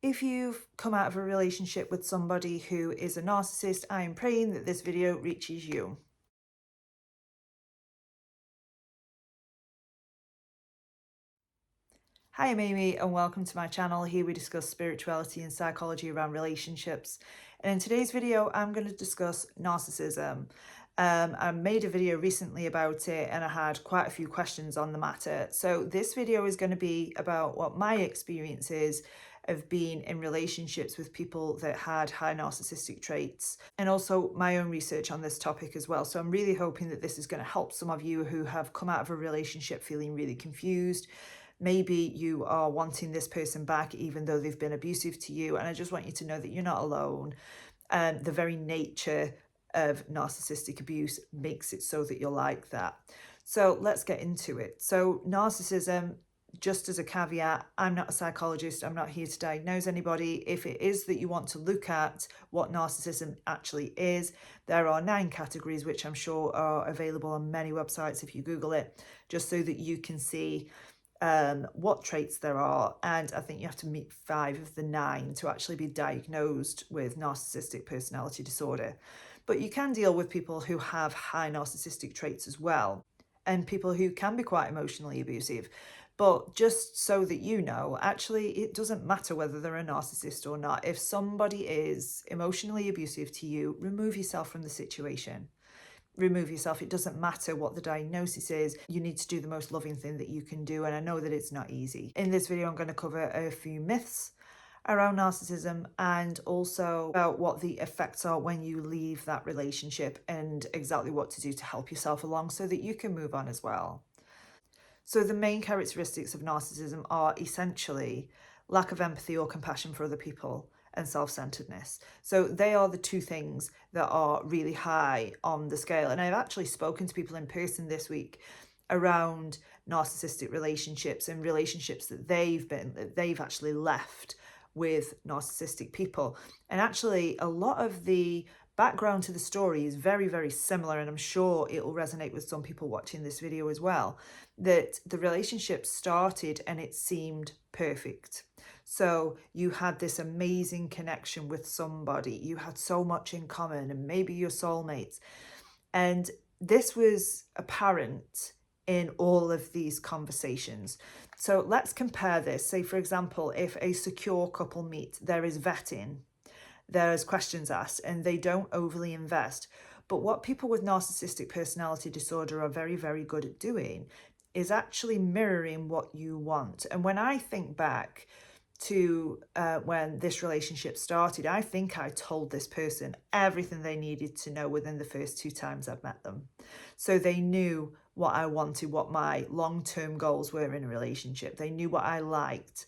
If you've come out of a relationship with somebody who is a narcissist, I am praying that this video reaches you. Hi, I'm Amy and welcome to my channel. Here we discuss spirituality and psychology around relationships. And in today's video, I'm going to discuss narcissism. I made a video recently about it and I had quite a few questions on the matter. So this video is going to be about what my experience is of being in relationships with people that had high narcissistic traits, and also my own research on this topic as well. So I'm really hoping that this is going to help some of you who have come out of a relationship feeling really confused. Maybe you are wanting this person back even though they've been abusive to you, and I just want you to know that you're not alone. And the very nature of narcissistic abuse makes it so that you're like that. So let's get into it. So narcissism, just as a caveat, I'm not a psychologist. I'm not here to diagnose anybody. If it is that you want to look at what narcissism actually is, there are 9 categories, which I'm sure are available on many websites if you Google it, just so that you can see what traits there are. And I think you have to meet 5 of the 9 to actually be diagnosed with narcissistic personality disorder. But you can deal with people who have high narcissistic traits as well, and people who can be quite emotionally abusive. But just so that you know, actually, it doesn't matter whether they're a narcissist or not. If somebody is emotionally abusive to you, remove yourself from the situation. Remove yourself. It doesn't matter what the diagnosis is. You need to do the most loving thing that you can do. And I know that it's not easy. In this video, I'm going to cover a few myths around narcissism and also about what the effects are when you leave that relationship and exactly what to do to help yourself along so that you can move on as well. So the main characteristics of narcissism are essentially lack of empathy or compassion for other people and self-centeredness. So they are the 2 things that are really high on the scale. And I've actually spoken to people in person this week around narcissistic relationships and relationships that they've actually left with narcissistic people. And actually a lot of the background to the story is very, very similar, and I'm sure it will resonate with some people watching this video as well, that the relationship started and it seemed perfect. So you had this amazing connection with somebody, you had so much in common, and maybe your soulmates. And this was apparent in all of these conversations. So let's compare this. Say, for example, if a secure couple meet, there is vetting, there's questions asked, and they don't overly invest. But what people with narcissistic personality disorder are very, very good at doing is actually mirroring what you want. And when I think back to when this relationship started, I think I told this person everything they needed to know within the first 2 times I've met them. So they knew what I wanted, what my long-term goals were in a relationship. They knew what I liked.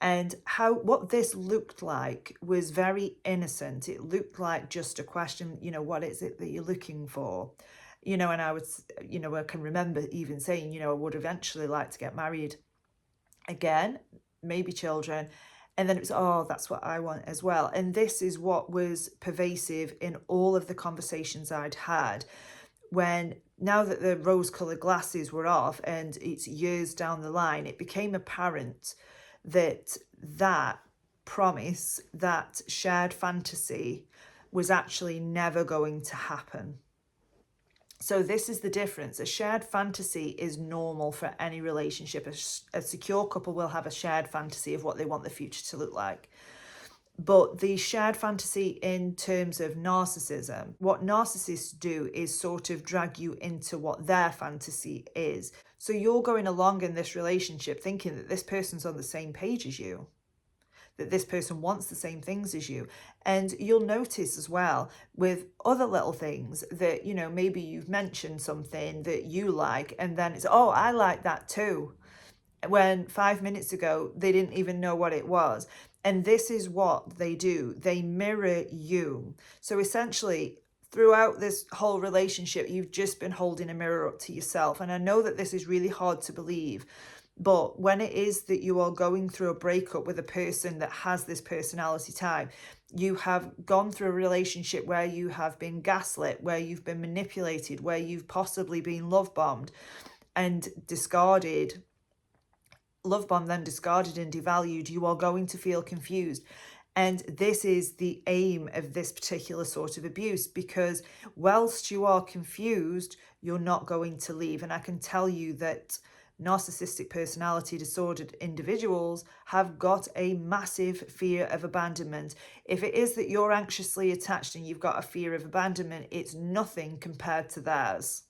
And what this looked like was very innocent. It looked like just a question, what is it that you're looking for? And I can remember even saying, I would eventually like to get married again, maybe children. And then it was, oh, that's what I want as well. And this is what was pervasive in all of the conversations I'd had now that the rose-colored glasses were off and it's years down the line, it became apparent that promise, that shared fantasy was actually never going to happen. So this is the difference. A shared fantasy is normal for any relationship. A secure couple will have a shared fantasy of what they want the future to look like. But the shared fantasy in terms of narcissism, what narcissists do is sort of drag you into what their fantasy is. So you're going along in this relationship thinking that this person's on the same page as you, that this person wants the same things as you. And you'll notice as well with other little things that, maybe you've mentioned something that you like, and then it's, oh, I like that too. When 5 minutes ago, they didn't even know what it was. And this is what they do. They mirror you. So essentially, throughout this whole relationship, you've just been holding a mirror up to yourself. And I know that this is really hard to believe, but when it is that you are going through a breakup with a person that has this personality type, you have gone through a relationship where you have been gaslit, where you've been manipulated, where you've possibly been love bombed and discarded love bomb, then discarded and devalued, you are going to feel confused. And this is the aim of this particular sort of abuse, because whilst you are confused, you're not going to leave. And I can tell you that narcissistic personality disordered individuals have got a massive fear of abandonment. If it is that you're anxiously attached and you've got a fear of abandonment, it's nothing compared to theirs.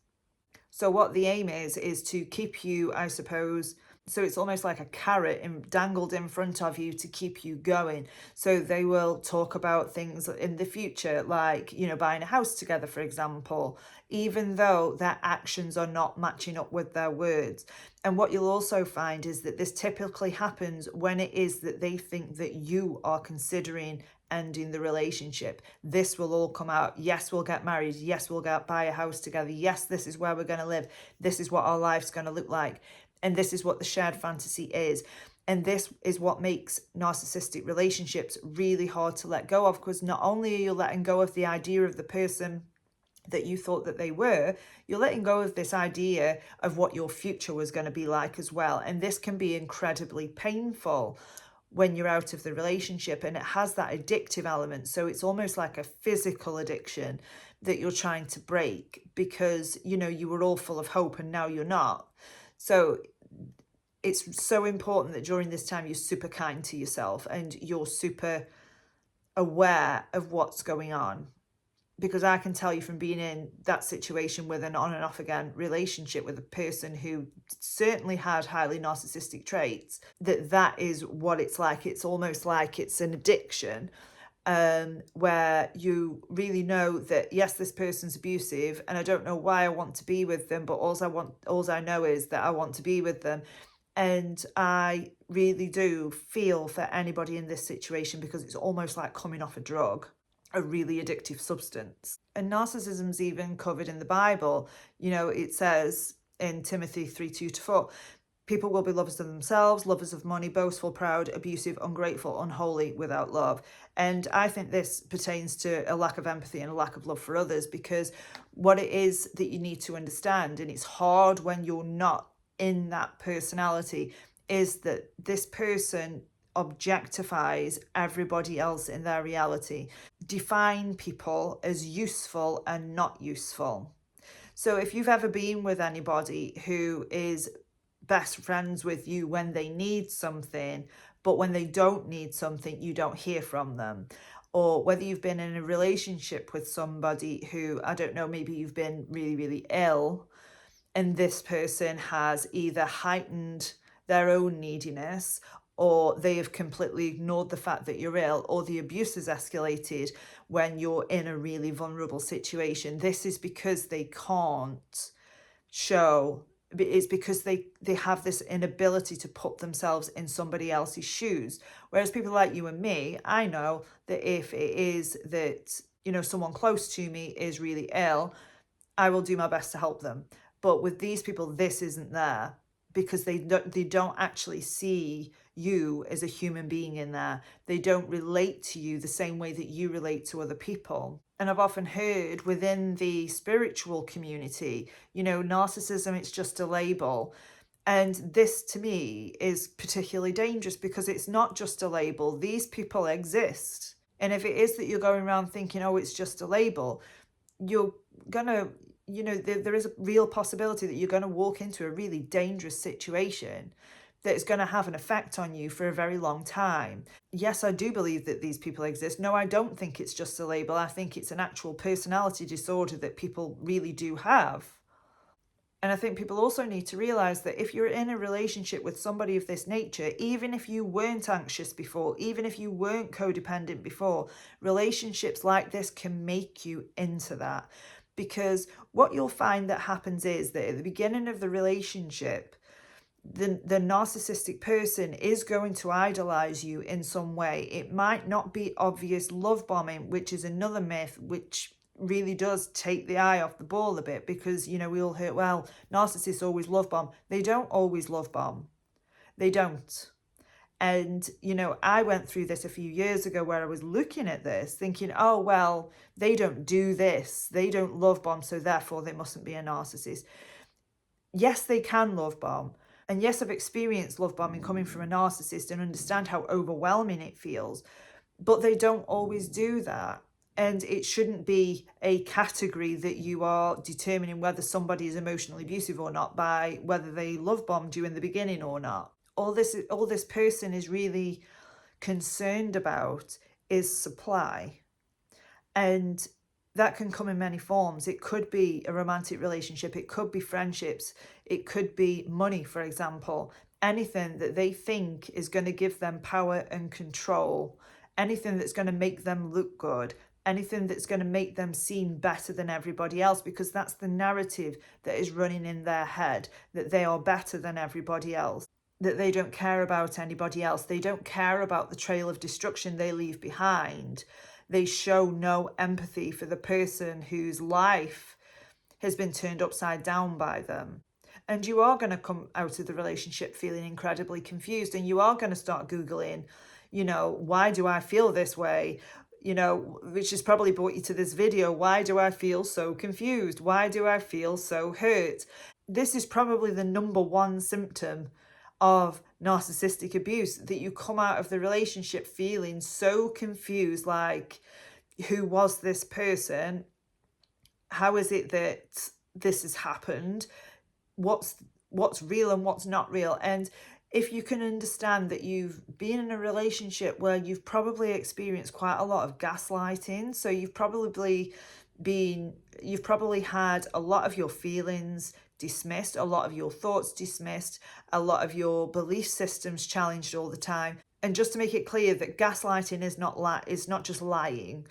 So what the aim is to keep you, I suppose, so it's almost like a carrot dangled in front of you to keep you going. So they will talk about things in the future, like, buying a house together, for example, even though their actions are not matching up with their words. And what you'll also find is that this typically happens when it is that they think that you are considering ending the relationship. This will all come out. Yes, we'll get married. Yes, we'll buy a house together. Yes, this is where we're going to live. This is what our life's going to look like. And this is what the shared fantasy is. And this is what makes narcissistic relationships really hard to let go of, because not only are you letting go of the idea of the person that you thought that they were, you're letting go of this idea of what your future was going to be like as well. And this can be incredibly painful when you're out of the relationship, and it has that addictive element. So it's almost like a physical addiction that you're trying to break, because you were all full of hope and now you're not. So it's so important that during this time you're super kind to yourself and you're super aware of what's going on. Because I can tell you from being in that situation with an on and off again relationship with a person who certainly had highly narcissistic traits, that is what it's like. It's almost like it's an addiction, where you really know that, yes, this person's abusive and I don't know why I want to be with them, but all I know is that I want to be with them. And I really do feel for anybody in this situation, because it's almost like coming off a drug, a really addictive substance. And narcissism's even covered in the Bible. It says in Timothy 3:2-4, people will be lovers of themselves, lovers of money, boastful, proud, abusive, ungrateful, unholy, without love. And I think this pertains to a lack of empathy and a lack of love for others, because what it is that you need to understand, and it's hard when you're not in that personality, is that this person objectifies everybody else in their reality, define people as useful and not useful. So if you've ever been with anybody who is best friends with you when they need something, but when they don't need something, you don't hear from them, or whether you've been in a relationship with somebody who, I don't know, maybe you've been really, really ill, and this person has either heightened their own neediness, or they have completely ignored the fact that you're ill, or the abuse has escalated when you're in a really vulnerable situation. This is because they can't show, it's because they have this inability to put themselves in somebody else's shoes. Whereas people like you and me, I know that if it is that, someone close to me is really ill, I will do my best to help them. But with these people, this isn't there, because they don't actually see you as a human being in there. They don't relate to you the same way that you relate to other people. And I've often heard within the spiritual community, narcissism, it's just a label. And this to me is particularly dangerous, because it's not just a label. These people exist. And if it is that you're going around thinking, oh, it's just a label, you're gonna, there is a real possibility that you're going to walk into a really dangerous situation that is going to have an effect on you for a very long time. Yes, I do believe that these people exist. No, I don't think it's just a label. I think it's an actual personality disorder that people really do have. And I think people also need to realize that if you're in a relationship with somebody of this nature, even if you weren't anxious before, even if you weren't codependent before, relationships like this can make you into that. Because what you'll find that happens is that at the beginning of the relationship, the narcissistic person is going to idolize you in some way. It might not be obvious love bombing, which is another myth, which really does take the eye off the ball a bit, because, we all hear, well, narcissists always love bomb. They don't always love bomb. They don't. And, I went through this a few years ago where I was looking at this thinking, oh, well, they don't do this. They don't love bomb, so therefore they mustn't be a narcissist. Yes, they can love bomb, And yes, I've experienced love bombing coming from a narcissist and understand how overwhelming it feels, but they don't always do that. And it shouldn't be a category that you are determining whether somebody is emotionally abusive or not by whether they love bombed you in the beginning or not. All this person is really concerned about is supply. And that can come in many forms. It could be a romantic relationship, it could be friendships, it could be money, for example. Anything that they think is going to give them power and control, anything that's going to make them look good, anything that's going to make them seem better than everybody else, because that's the narrative that is running in their head, that they are better than everybody else, that they don't care about anybody else, they don't care about the trail of destruction they leave behind. They show no empathy for the person whose life has been turned upside down by them. And you are going to come out of the relationship feeling incredibly confused, and you are going to start Googling, why do I feel this way? Which has probably brought you to this video. Why do I feel so confused? Why do I feel so hurt? This is probably the number one symptom of narcissistic abuse, that you come out of the relationship feeling so confused, like, who was this person? How is it that this has happened? What's real and what's not real? And if you can understand that you've been in a relationship where you've probably experienced quite a lot of gaslighting, so you've probably had a lot of your feelings dismissed, a lot of your thoughts dismissed, a lot of your belief systems challenged all the time. And just to make it clear that gaslighting is not just lying.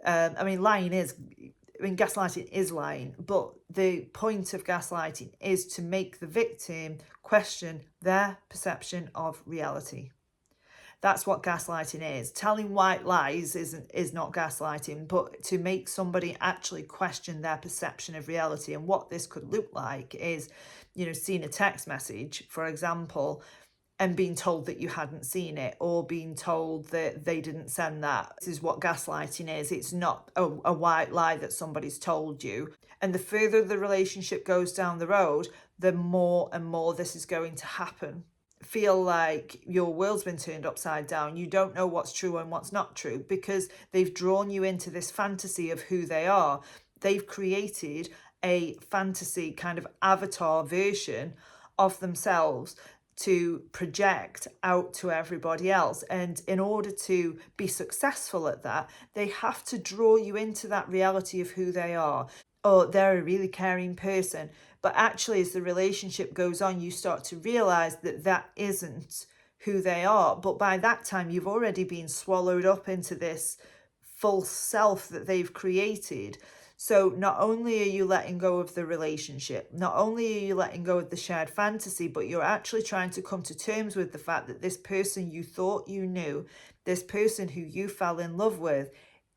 Gaslighting is lying, but the point of gaslighting is to make the victim question their perception of reality. That's what gaslighting is. Telling white lies is not gaslighting, but to make somebody actually question their perception of reality. And what this could look like is, seeing a text message, for example, and being told that you hadn't seen it, or being told that they didn't send that. This is what gaslighting is. It's not a white lie that somebody's told you. And the further the relationship goes down the road, the more and more this is going to happen. Feel like your world's been turned upside down. You don't know what's true and what's not true, because they've drawn you into this fantasy of who they are. They've created a fantasy kind of avatar version of themselves to project out to everybody else. And in order to be successful at that, they have to draw you into that reality of who they are. Oh, they're a really caring person. But actually, as the relationship goes on, you start to realize that that isn't who they are. But by that time, you've already been swallowed up into this false self that they've created. So not only are you letting go of the relationship, not only are you letting go of the shared fantasy, but you're actually trying to come to terms with the fact that this person you thought you knew, this person who you fell in love with,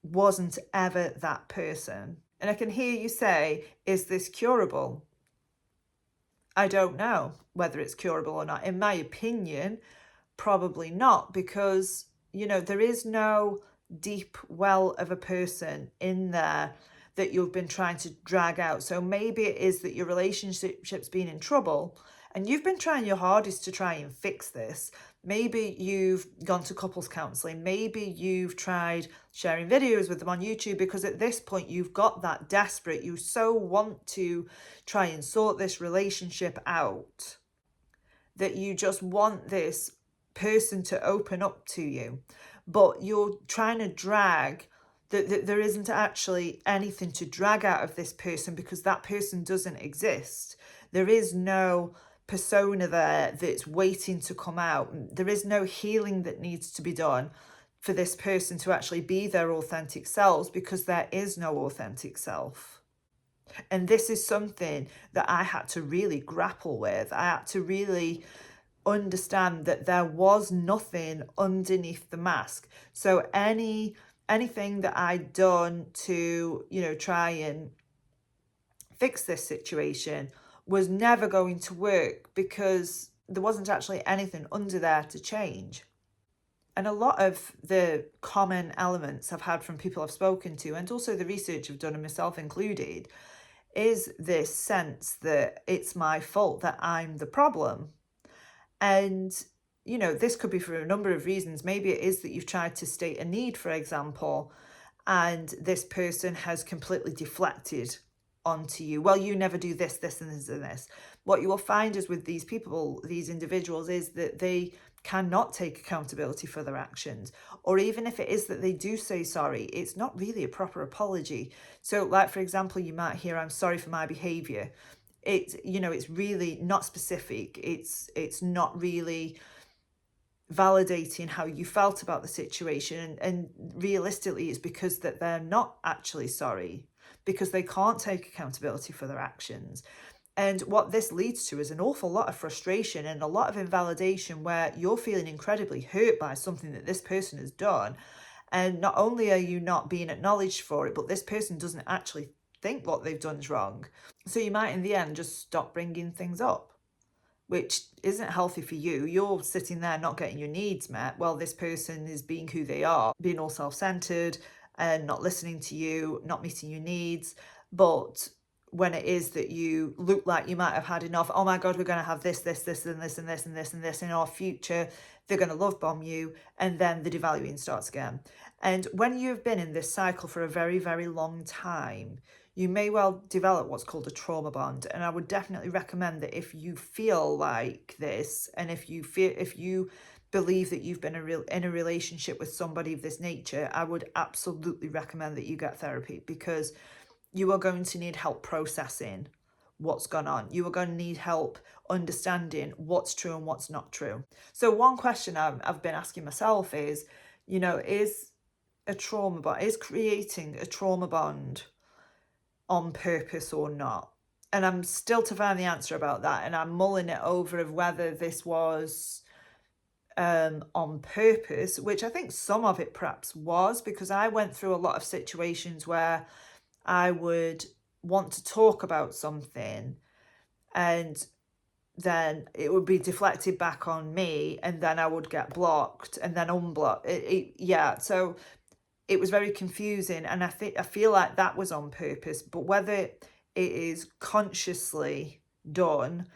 wasn't ever that person. And I can hear you say, is this curable? I don't know whether it's curable or not. In my opinion, probably not, because, there is no deep well of a person in there that you've been trying to drag out. So maybe it is that your relationship's been in trouble and you've been trying your hardest to try and fix this. Maybe you've gone to couples counseling. Maybe you've tried sharing videos with them on YouTube, because at this point you've got that desperate. You so want to try and sort this relationship out that you just want this person to open up to you. But you're trying to drag that there isn't actually anything to drag out of this person, because that person doesn't exist. There is no persona there that's waiting to come out. There is no healing that needs to be done for this person to actually be their authentic selves, because there is no authentic self. And this is something that I had to really grapple with. I had to really understand that there was nothing underneath the mask. So anything that I'd done to, try and fix this situation was never going to work, because there wasn't actually anything under there to change. And a lot of the common elements I've had from people I've spoken to, and also the research I've done, and myself included, is this sense that it's my fault, that I'm the problem. And, you know, this could be for a number of reasons. Maybe it is that you've tried to state a need, for example, and this person has completely deflected onto you. Well, you never do this, this, and this, and this. What you will find is with these people, these individuals, is that they cannot take accountability for their actions. Or even if it is that they do say sorry, it's not really a proper apology. So, like, for example, you might hear, "I'm sorry for my behavior." It's, you know, it's really not specific. It's not really validating how you felt about the situation, and realistically it's because that they're not actually sorry, because they can't take accountability for their actions. And what this leads to is an awful lot of frustration and a lot of invalidation, where you're feeling incredibly hurt by something that this person has done, and not only are you not being acknowledged for it, but this person doesn't actually think what they've done is wrong. So you might in the end just stop bringing things up, which isn't healthy for you. You're sitting there not getting your needs met. Well, this person is being who they are, being all self-centered and not listening to you, not meeting your needs. But when it is that you look like you might have had enough, oh my God, we're going to have this, this, this, and this, and this, and this, and this in our future, they're going to love bomb you. And then the devaluing starts again. And when you've been in this cycle for a very, very long time, you may well develop what's called a trauma bond. And I would definitely recommend that if you feel like this, and if you believe that you've been in a relationship with somebody of this nature, I would absolutely recommend that you get therapy, because you are going to need help processing what's gone on. You are going to need help understanding what's true and what's not true. So one question I've been asking myself is, you know, is creating a trauma bond on purpose or not? And I'm still to find the answer about that, and I'm mulling it over of whether this was on purpose, which I think some of it perhaps was, because I went through a lot of situations where I would want to talk about something and then it would be deflected back on me, and then I would get blocked and then unblocked. So it was very confusing, and I feel like that was on purpose, but whether it is consciously done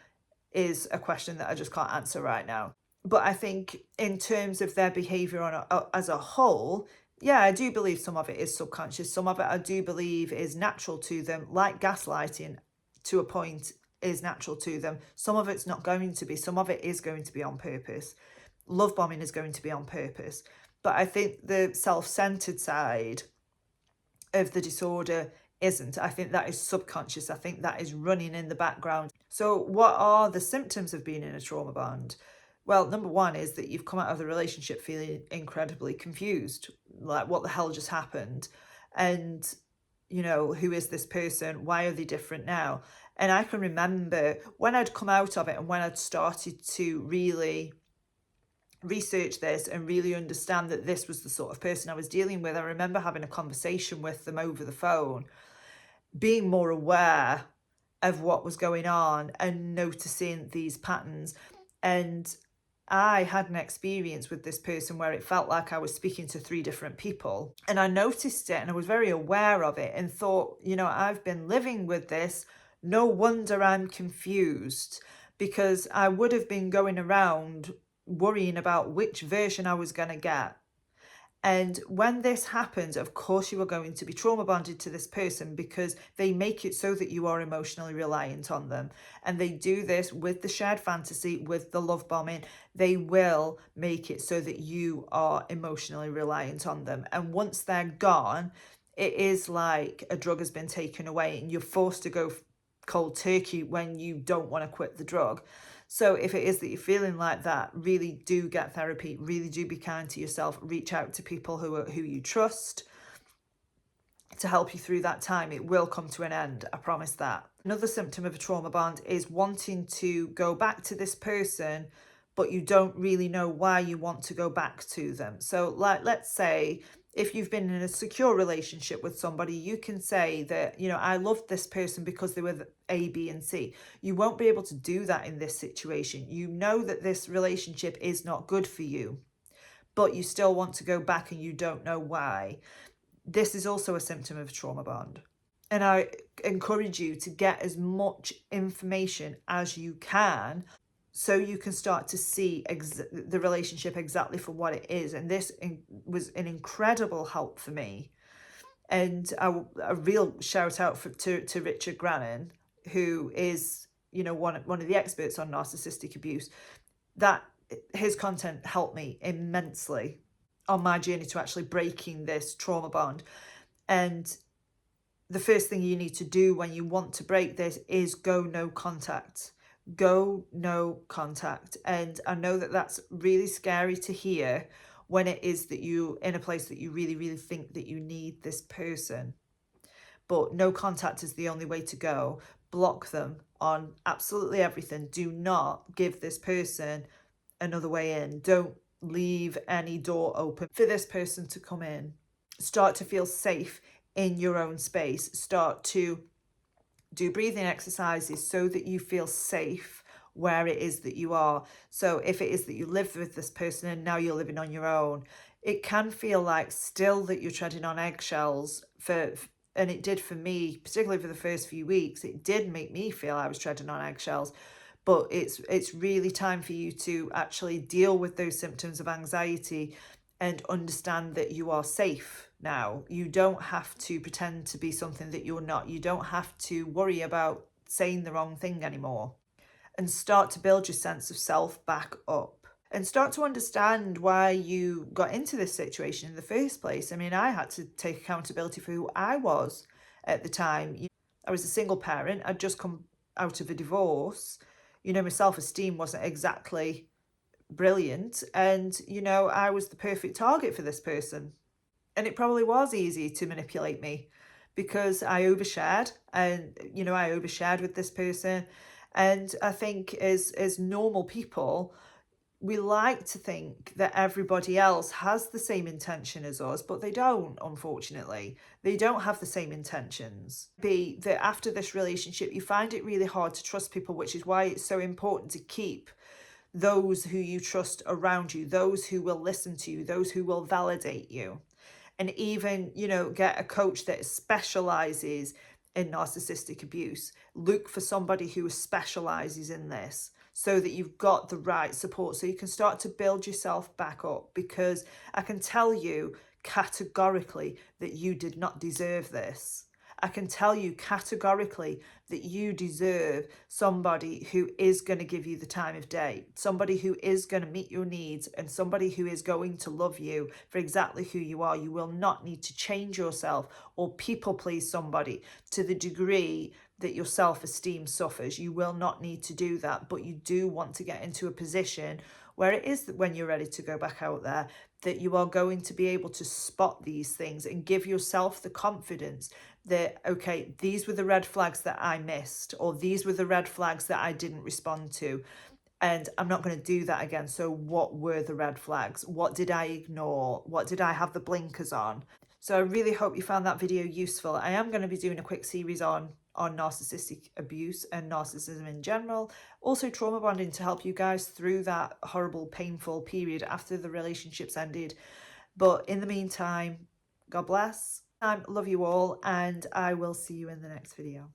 is a question that I just can't answer right now. But I think in terms of their behavior as a whole, yeah, I do believe some of it is subconscious. Some of it I do believe is natural to them, like gaslighting to a point is natural to them. Some of it's not going to be. Some of it is going to be on purpose. Love bombing is going to be on purpose. But I think the self-centered side of the disorder isn't. I think that is subconscious. I think that is running in the background. So what are the symptoms of being in a trauma bond? Well, number one is that you've come out of the relationship feeling incredibly confused. Like, what the hell just happened? And, you know, who is this person? Why are they different now? And I can remember when I'd come out of it and when I'd started to really research this and really understand that this was the sort of person I was dealing with. I remember having a conversation with them over the phone, being more aware of what was going on and noticing these patterns. And I had an experience with this person where it felt like I was speaking to 3 different people, and I noticed it and I was very aware of it and thought, you know, I've been living with this. No wonder I'm confused, because I would have been going around worrying about which version I was going to get. And when this happens, of course, you are going to be trauma bonded to this person, because they make it so that you are emotionally reliant on them. And they do this with the shared fantasy, with the love bombing. They will make it so that you are emotionally reliant on them. And once they're gone, it is like a drug has been taken away and you're forced to go cold turkey when you don't want to quit the drug. So if it is that you're feeling like that, really do get therapy, really do be kind to yourself, reach out to people who you trust to help you through that time. It will come to an end, I promise that. Another symptom of a trauma bond is wanting to go back to this person, but you don't really know why you want to go back to them. So like, let's say if you've been in a secure relationship with somebody, you can say that, you know, I loved this person because they were A, B, and C. You won't be able to do that in this situation. You know that this relationship is not good for you, but you still want to go back and you don't know why. This is also a symptom of a trauma bond. And I encourage you to get as much information as you can so you can start to see the relationship exactly for what it is. And this was an incredible help for me. And a real shout out to Richard Grannon, who is, you know, one of the experts on narcissistic abuse. That his content helped me immensely on my journey to actually breaking this trauma bond. And the first thing you need to do when you want to break this is go no contact. Go no contact. And I know that that's really scary to hear when it is that you're in a place that you really, really think that you need this person. But no contact is the only way to go. Block them on absolutely everything. Do not give this person another way in. Don't leave any door open for this person to come in. Start to feel safe in your own space. Start to do breathing exercises so that you feel safe where it is that you are. So if it is that you live with this person and now you're living on your own, it can feel like still that you're treading on eggshells and it did for me, particularly for the first few weeks. It did make me feel I was treading on eggshells. But it's really time for you to actually deal with those symptoms of anxiety and understand that you are safe now. You don't have to pretend to be something that you're not. You don't have to worry about saying the wrong thing anymore. And start to build your sense of self back up. And start to understand why you got into this situation in the first place. I mean, I had to take accountability for who I was at the time. I was a single parent. I'd just come out of a divorce. You know, my self-esteem wasn't exactly brilliant. And, you know, I was the perfect target for this person. And it probably was easy to manipulate me because I overshared and, you know, I overshared with this person. And I think as normal people, we like to think that everybody else has the same intention as us, but they don't, unfortunately. They don't have the same intentions. Be that after this relationship, you find it really hard to trust people, which is why it's so important to keep those who you trust around you, those who will listen to you, those who will validate you. And even, you know, get a coach that specializes in narcissistic abuse. Look for somebody who specializes in this, so that you've got the right support, so you can start to build yourself back up. Because I can tell you categorically that you did not deserve this. I can tell you categorically that you deserve somebody who is going to give you the time of day, somebody who is going to meet your needs, and somebody who is going to love you for exactly who you are. You will not need to change yourself or people please somebody to the degree that your self-esteem suffers. You will not need to do that, but you do want to get into a position where it is that when you're ready to go back out there, that you are going to be able to spot these things and give yourself the confidence that, okay, these were the red flags that I missed, or these were the red flags that I didn't respond to, and I'm not going to do that again. So what were the red flags? What did I ignore? What did I have the blinkers on? So I really hope you found that video useful. I am going to be doing a quick series on narcissistic abuse and narcissism in general. Also trauma bonding, to help you guys through that horrible, painful period after the relationships ended. But in the meantime, God bless. I love you all, and I will see you in the next video.